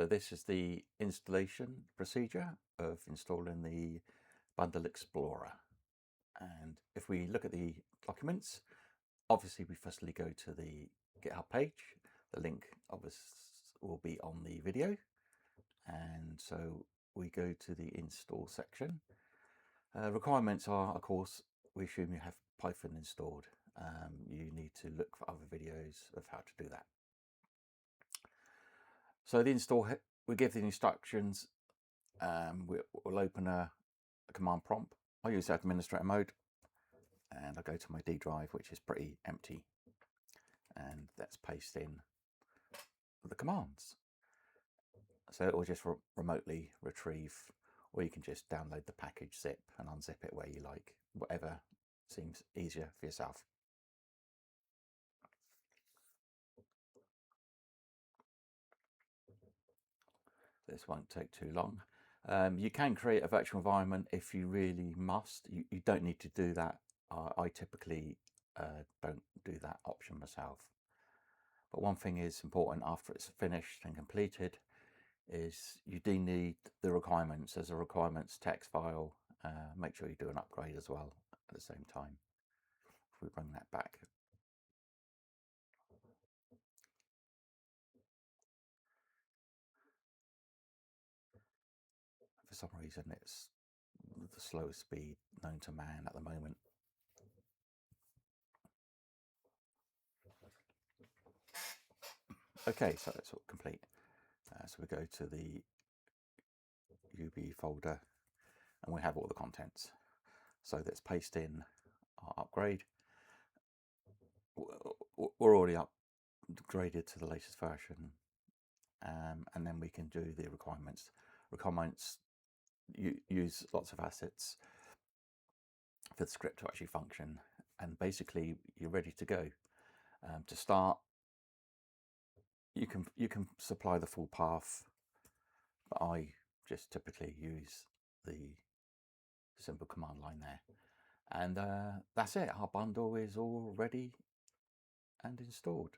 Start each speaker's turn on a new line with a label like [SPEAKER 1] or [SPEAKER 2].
[SPEAKER 1] So this is the installation procedure of installing the Bundle Explorer. And if we look at the documents, obviously we firstly go to the GitHub page. The link obviously will be on the video. And so we go to the install section. Requirements are, of course, we assume you have Python installed. You need to look for other videos of how to do that. So the install, we give the instructions. We'll open a command prompt. I use administrator mode, and I go to my D drive, which is pretty empty, and let's paste in the commands. So it will just remotely retrieve, or you can just download the package zip and unzip it where you like, whatever seems easier for yourself. This won't take too long. You can create a virtual environment if you really must. You don't need to do that. I typically don't do that option myself. But one thing is important after it's finished and completed is you do need the requirements. There's a requirements text file. Make sure you do an upgrade as well at the same time. If we bring that back. For some reason, it's the slowest speed known to man at the moment. Okay, so it's all complete. So we go to the UBE folder and we have all the contents. So let's paste in our upgrade. We're already upgraded to the latest version, and then we can do the requirements. Requirements use lots of assets for the script to actually function, and basically you're ready to go. To start, you can supply the full path, but I just typically use the simple command line there, and that's it. Our bundle is all ready and installed.